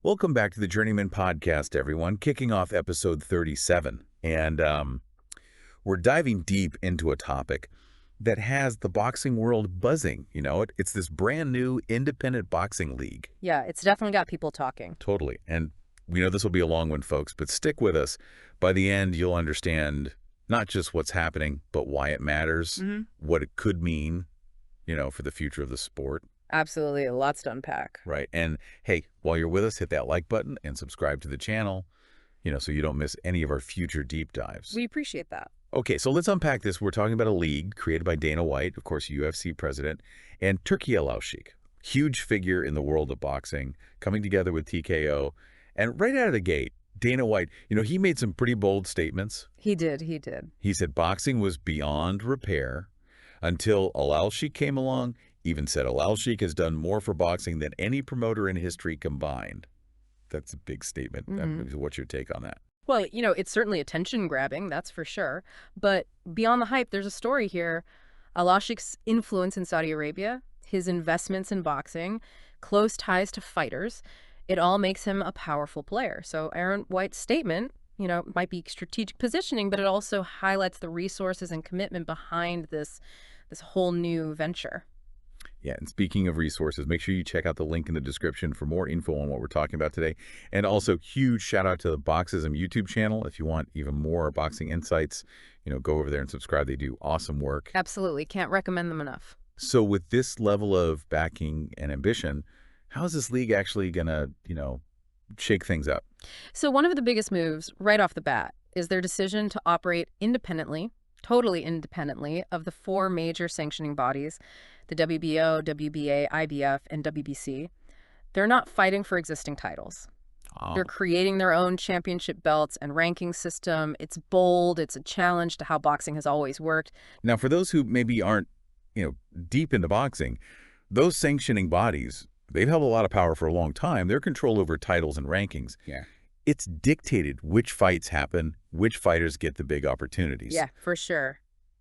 Welcome back to the Journeyman Podcast, everyone. Kicking off episode 37. And we're diving deep into a topic that has the boxing world buzzing. It's this brand new independent boxing league. Yeah, it's definitely got people talking. Totally. And we know this will be a long one, folks, but stick with us. By the end, you'll understand not just what's happening, but why it matters, what it could mean, for the future of the sport. Absolutely. Lots to unpack. Right. And hey, while you're with us, hit that like button and subscribe to the channel, so you don't miss any of our future deep dives. We appreciate that. Okay, so let's unpack this. We're talking about a league created by Dana White, of course, UFC president, and Turki Alalshikh, huge figure in the world of boxing, coming together with TKO. And right out of the gate, Dana White, he made some pretty bold statements. He did. He said boxing was beyond repair until Alalshikh came along. Even said Alalshikh has done more for boxing than any promoter in history combined. That's a big statement. What's your take on that? Well, it's certainly attention-grabbing, that's for sure. But beyond the hype, there's a story here. Alalshikh's influence in Saudi Arabia, his investments in boxing, close ties to fighters, it all makes him a powerful player. So Aaron White's statement, might be strategic positioning, but it also highlights the resources and commitment behind this whole new venture. Yeah, and speaking of resources, make sure you check out the link in the description for more info on what we're talking about today. And also, huge shout out to the Boxism YouTube channel. If you want even more boxing insights, go over there and subscribe. They do awesome work. Absolutely. Can't recommend them enough. So with this level of backing and ambition, how is this league actually going to, shake things up? So one of the biggest moves right off the bat is their decision to operate independently, totally independently of the four major sanctioning bodies, the WBO, WBA, IBF, and WBC. They're not fighting for existing titles. Oh. They're creating their own championship belts and ranking system. It's bold. It's a challenge to how boxing has always worked. Now, for those who maybe aren't, deep into boxing, those sanctioning bodies, they've held a lot of power for a long time. Their control over titles and rankings. Yeah. It's dictated which fights happen, which fighters get the big opportunities. Yeah, for sure.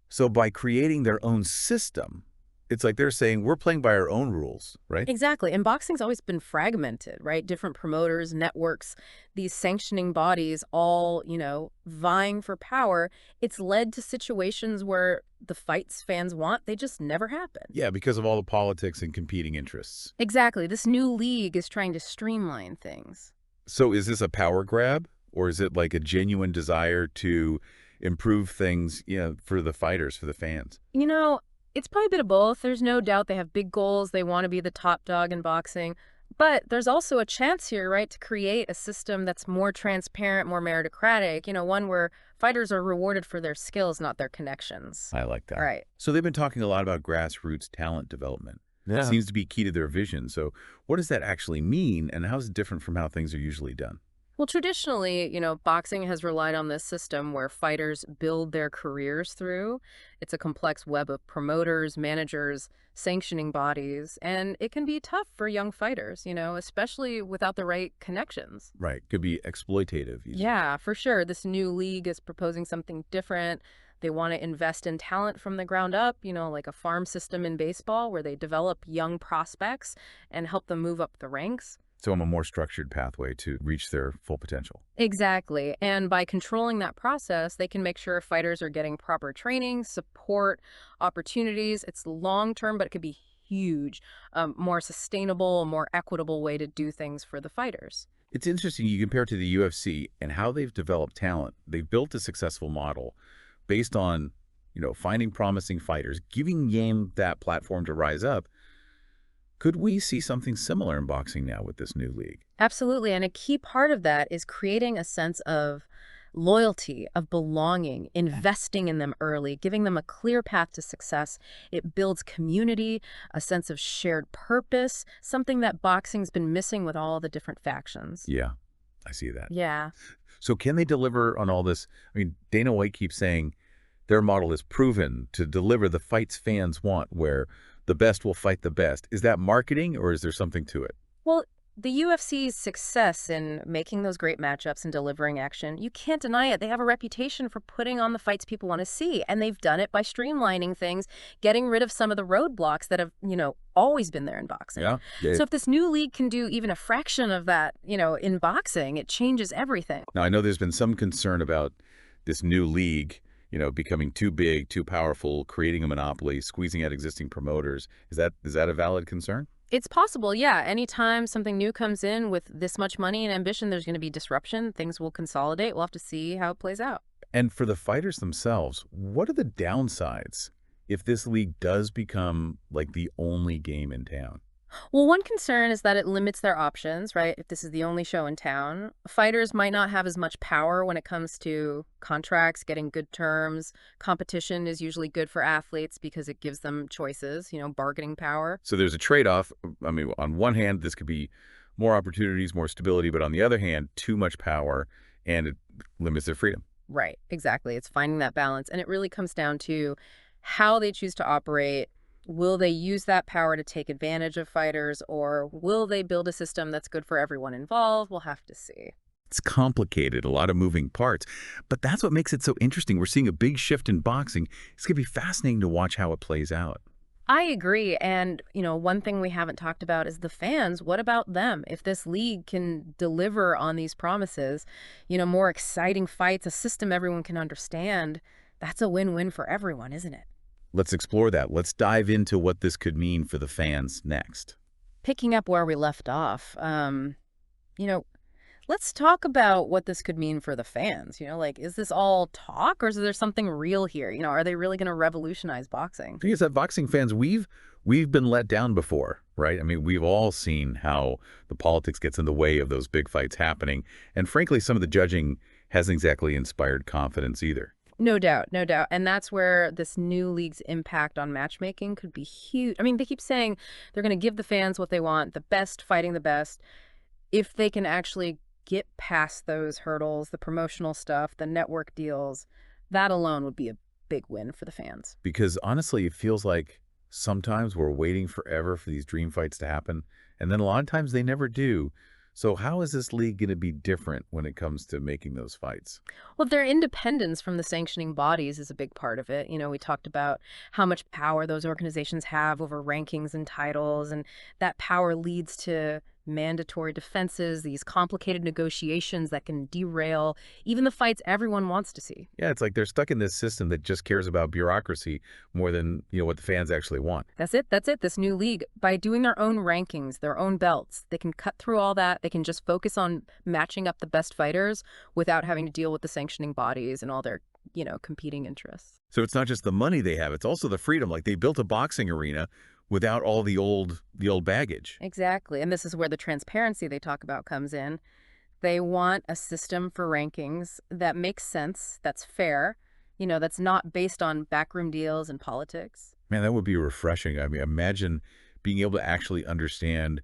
So by creating their own system, it's like they're saying we're playing by our own rules, right? Exactly. And boxing's always been fragmented, right? Different promoters, networks, these sanctioning bodies all, vying for power. It's led to situations where the fights fans want, they just never happen. Yeah, because of all the politics and competing interests. Exactly. This new league is trying to streamline things. So is this a power grab, or is it like a genuine desire to improve things, for the fighters, for the fans? It's probably a bit of both. There's no doubt they have big goals. They want to be the top dog in boxing. But there's also a chance here, right, to create a system that's more transparent, more meritocratic, one where fighters are rewarded for their skills, not their connections. I like that. Right. So they've been talking a lot about grassroots talent development. Yeah. It seems to be key to their vision. So what does that actually mean, and how is it different from how things are usually done? Well, traditionally, boxing has relied on this system where fighters build their careers through. It's a complex web of promoters, managers, sanctioning bodies, and it can be tough for young fighters, especially without the right connections. Right. Could be exploitative. Even. Yeah, for sure. This new league is proposing something different. They want to invest in talent from the ground up, like a farm system in baseball where they develop young prospects and help them move up the ranks. So a more structured pathway to reach their full potential. Exactly. And by controlling that process, they can make sure fighters are getting proper training, support, opportunities. It's long-term, but it could be huge, more sustainable, more equitable way to do things for the fighters. It's interesting. You compare it to the UFC and how they've developed talent. They've built a successful model based on, finding promising fighters, giving them that platform to rise up. Could we see something similar in boxing now with this new league? Absolutely. And a key part of that is creating a sense of loyalty, of belonging, investing in them early, giving them a clear path to success. It builds community, a sense of shared purpose, something that boxing's been missing with all the different factions. Yeah, I see that. Yeah. So can they deliver on all this? I mean, Dana White keeps saying their model is proven to deliver the fights fans want, where the best will fight the best. Is that marketing, or is there something to it? Well, The UFC's success in making those great matchups and delivering action, you can't deny it. They have a reputation for putting on the fights people want to see, and they've done it by streamlining things, getting rid of some of the roadblocks that have, always been there in boxing. Yeah. Yeah. So if this new league can do even a fraction of that, in boxing, it changes everything. Now, I know there's been some concern about this new league, becoming too big, too powerful, creating a monopoly, squeezing out existing promoters. Is that a valid concern? It's possible, yeah. Anytime something new comes in with this much money and ambition, there's going to be disruption. Things will consolidate. We'll have to see how it plays out. And for the fighters themselves, what are the downsides if this league does become like the only game in town? Well, one concern is that it limits their options, right? If this is the only show in town, fighters might not have as much power when it comes to contracts, getting good terms. Competition is usually good for athletes because it gives them choices, bargaining power. So there's a trade-off. I mean, on one hand, this could be more opportunities, more stability, but on the other hand, too much power, and it limits their freedom. Right, exactly. It's finding that balance. And it really comes down to how they choose to operate. Will they use that power to take advantage of fighters, or will they build a system that's good for everyone involved? We'll have to see. It's complicated, a lot of moving parts, but that's what makes it so interesting. We're seeing a big shift in boxing. It's going to be fascinating to watch how it plays out. I agree. And, one thing we haven't talked about is the fans. What about them? If this league can deliver on these promises, more exciting fights, a system everyone can understand, that's a win-win for everyone, isn't it? Let's explore that. Let's dive into what this could mean for the fans next. Picking up where we left off, let's talk about what this could mean for the fans. Is this all talk, or is there something real here? Are they really going to revolutionize boxing? The thing is that boxing fans, we've been let down before, right? I mean, we've all seen how the politics gets in the way of those big fights happening. And frankly, some of the judging hasn't exactly inspired confidence either. No doubt, no doubt. And that's where this new league's impact on matchmaking could be huge. I mean, they keep saying they're going to give the fans what they want, the best fighting the best. If they can actually get past those hurdles, the promotional stuff, the network deals, that alone would be a big win for the fans. Because honestly, it feels like sometimes we're waiting forever for these dream fights to happen, and then a lot of times they never do. So how is this league going to be different when it comes to making those fights? Well, their independence from the sanctioning bodies is a big part of it. We talked about how much power those organizations have over rankings and titles, and that power leads to mandatory defenses, these complicated negotiations that can derail even the fights everyone wants to see. Yeah, it's like they're stuck in this system that just cares about bureaucracy more than, what the fans actually want. That's it. That's it. This new league, by doing their own rankings, their own belts, they can cut through all that. They can just focus on matching up the best fighters without having to deal with the sanctioning bodies and all their, competing interests. So it's not just the money they have, it's also the freedom. Like they built a boxing arena without all the old baggage. Exactly. And this is where the transparency they talk about comes in. They want a system for rankings that makes sense, that's fair, that's not based on backroom deals and politics. Man, that would be refreshing. I mean, imagine being able to actually understand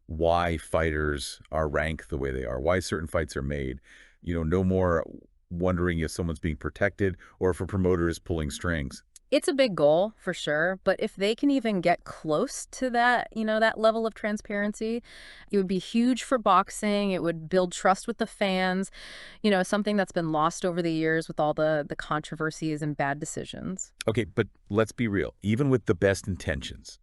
why fighters are ranked the way they are, why certain fights are made. No more wondering if someone's being protected or if a promoter is pulling strings. It's a big goal for sure, but if they can even get close to that, that level of transparency, it would be huge for boxing. It would build trust with the fans, something that's been lost over the years with all the controversies and bad decisions. Okay, but let's be real. Even with the best intentions,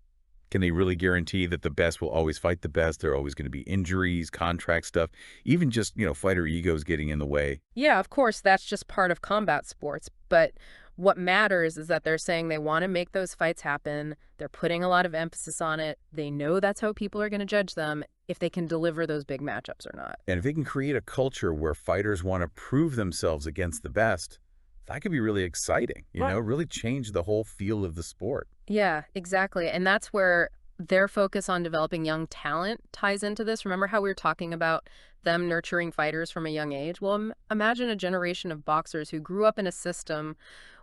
can they really guarantee that the best will always fight the best? There are always going to be injuries, contract stuff, even just, fighter egos getting in the way. Yeah, of course, that's just part of combat sports, but what matters is that they're saying they want to make those fights happen. They're putting a lot of emphasis on it. They know that's how people are going to judge them, if they can deliver those big matchups or not. And if they can create a culture where fighters want to prove themselves against the best, that could be really exciting, really change the whole feel of the sport. Yeah, exactly. And that's where their focus on developing young talent ties into this. Remember how we were talking about them nurturing fighters from a young age? Well, imagine a generation of boxers who grew up in a system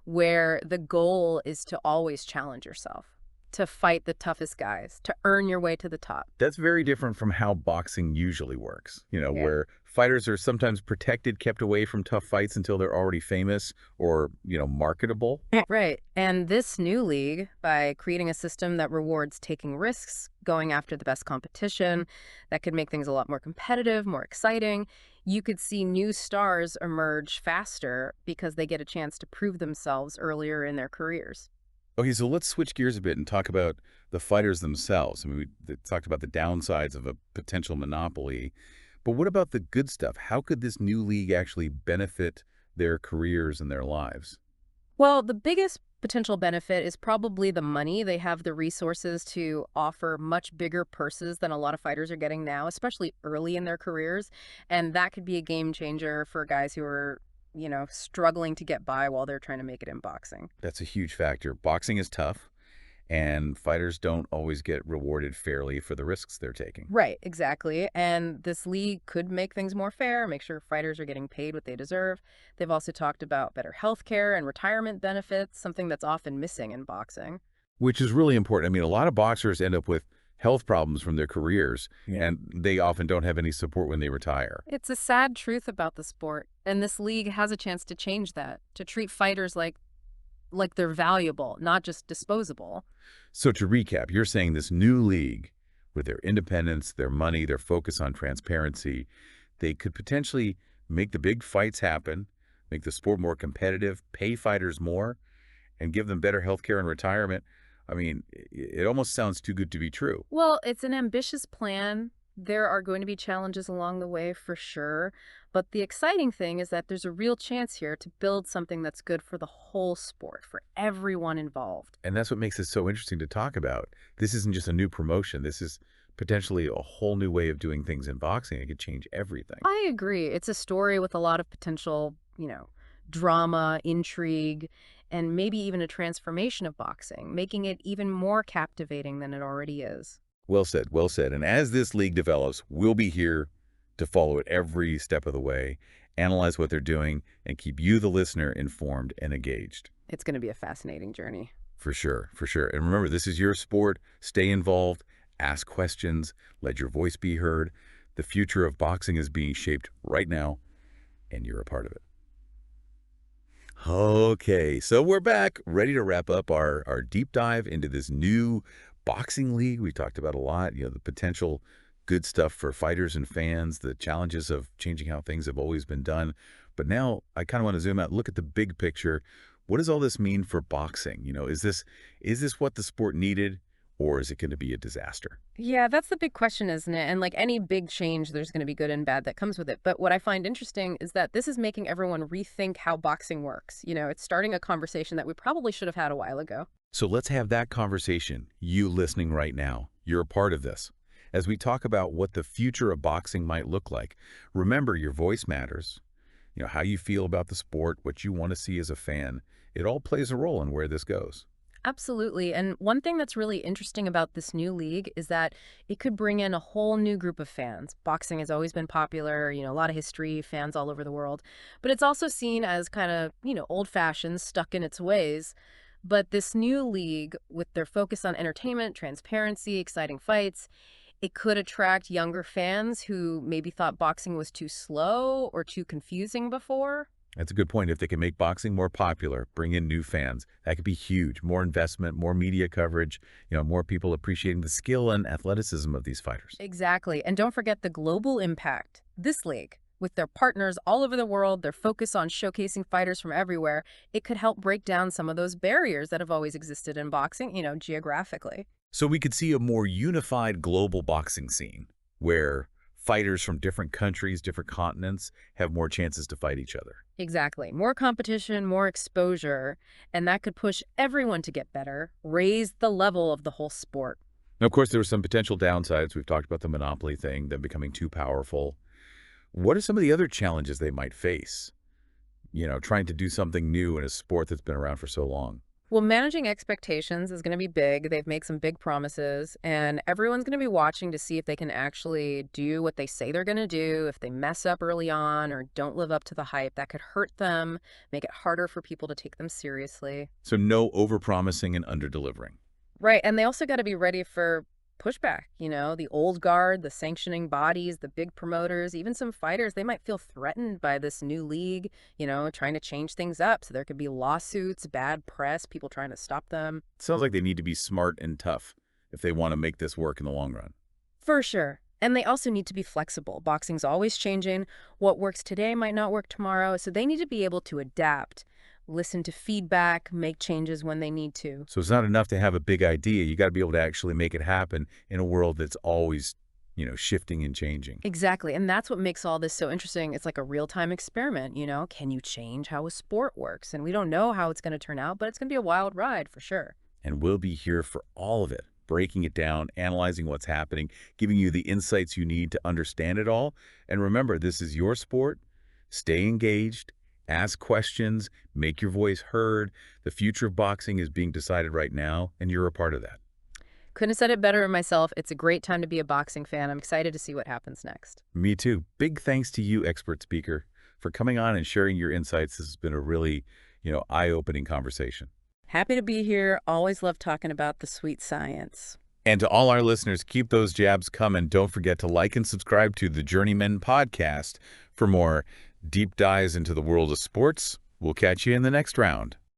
where the goal is to always challenge yourself. to fight the toughest guys, to earn your way to the top. That's very different from how boxing usually works, Yeah. where fighters are sometimes protected, kept away from tough fights until they're already famous or, marketable. Right. And this new league, by creating a system that rewards taking risks, going after the best competition, that could make things a lot more competitive, more exciting. You could see new stars emerge faster because they get a chance to prove themselves earlier in their careers. Okay, so let's switch gears a bit and talk about the fighters themselves. I mean, we talked about the downsides of a potential monopoly, but what about the good stuff? How could this new league actually benefit their careers and their lives? Well, the biggest potential benefit is probably the money. They have the resources to offer much bigger purses than a lot of fighters are getting now, especially early in their careers. And that could be a game changer for guys who are, struggling to get by while they're trying to make it in boxing. That's a huge factor. Boxing is tough, and fighters don't always get rewarded fairly for the risks they're taking. Right, exactly. And this league could make things more fair, make sure fighters are getting paid what they deserve. They've also talked about better health care and retirement benefits, something that's often missing in boxing. Which is really important. I mean, a lot of boxers end up with health problems from their careers, and they often don't have any support when they retire. It's a sad truth about the sport, and this league has a chance to change that, to treat fighters like they're valuable, not just disposable. So to recap, you're saying this new league, with their independence, their money, their focus on transparency, they could potentially make the big fights happen, make the sport more competitive, pay fighters more, and give them better health care and retirement. I mean, it almost sounds too good to be true. Well, it's an ambitious plan. There are going to be challenges along the way for sure. But the exciting thing is that there's a real chance here to build something that's good for the whole sport, for everyone involved. And that's what makes it so interesting to talk about. This isn't just a new promotion. This is potentially a whole new way of doing things in boxing. It could change everything. I agree. It's a story with a lot of potential, drama, intrigue, and maybe even a transformation of boxing, making it even more captivating than it already is. Well said, well said. And as this league develops, we'll be here to follow it every step of the way, analyze what they're doing, and keep you, the listener, informed and engaged. It's going to be a fascinating journey. For sure, for sure. And remember, this is your sport. Stay involved, ask questions, let your voice be heard. The future of boxing is being shaped right now, and you're a part of it. Okay, so we're back, ready to wrap up our deep dive into this new boxing league. We talked about a lot, the potential good stuff for fighters and fans, the challenges of changing how things have always been done. But now I kind of want to zoom out, look at the big picture. What does all this mean for boxing? Is this what the sport needed, or is it going to be a disaster? Yeah, that's the big question, isn't it? And like any big change, there's going to be good and bad that comes with it. But what I find interesting is that this is making everyone rethink how boxing works. It's starting a conversation that we probably should have had a while ago. So let's have that conversation. You listening right now, you're a part of this. As we talk about what the future of boxing might look like, remember your voice matters. How you feel about the sport, what you want to see as a fan, it all plays a role in where this goes. Absolutely. And one thing that's really interesting about this new league is that it could bring in a whole new group of fans. Boxing has always been popular, a lot of history, fans all over the world. But it's also seen as kind of, old-fashioned, stuck in its ways. But this new league, with their focus on entertainment, transparency, exciting fights, it could attract younger fans who maybe thought boxing was too slow or too confusing before. That's a good point. If they can make boxing more popular, bring in new fans, that could be huge. More investment, more media coverage, more people appreciating the skill and athleticism of these fighters. Exactly. And don't forget the global impact. This league, with their partners all over the world, their focus on showcasing fighters from everywhere, it could help break down some of those barriers that have always existed in boxing, geographically. So we could see a more unified global boxing scene where fighters from different countries, different continents have more chances to fight each other. Exactly. More competition, more exposure, and that could push everyone to get better, raise the level of the whole sport. Now, of course, there are some potential downsides. We've talked about the monopoly thing, them becoming too powerful. What are some of the other challenges they might face? Trying to do something new in a sport that's been around for so long. Well, managing expectations is going to be big. They've made some big promises, and everyone's going to be watching to see if they can actually do what they say they're going to do. If they mess up early on or don't live up to the hype, that could hurt them, make it harder for people to take them seriously. So no overpromising and underdelivering. Right, and they also got to be ready for pushback, the old guard, the sanctioning bodies, the big promoters, even some fighters, they might feel threatened by this new league, trying to change things up. So there could be lawsuits, bad press, people trying to stop them. Sounds like they need to be smart and tough if they want to make this work in the long run. For sure. And they also need to be flexible. Boxing's always changing. What works today might not work tomorrow. So they need to be able to adapt, listen to feedback, make changes when they need to. So it's not enough to have a big idea. You got to be able to actually make it happen in a world that's always, shifting and changing. Exactly. And that's what makes all this so interesting. It's like a real-time experiment, Can you change how a sport works? And we don't know how it's going to turn out, but it's going to be a wild ride for sure. And we'll be here for all of it, breaking it down, analyzing what's happening, giving you the insights you need to understand it all. And remember, this is your sport. Stay engaged, ask questions, make your voice heard. The future of boxing is being decided right now, and you're a part of that. Couldn't have said it better myself. It's a great time to be a boxing fan. I'm excited to see what happens next. Me too. Big thanks to you, expert speaker, for coming on and sharing your insights. This has been a really, eye-opening conversation. Happy to be here. Always love talking about the sweet science. And to all our listeners, keep those jabs coming. Don't forget to like and subscribe to the Journeyman podcast for more deep dives into the world of sports. We'll catch you in the next round.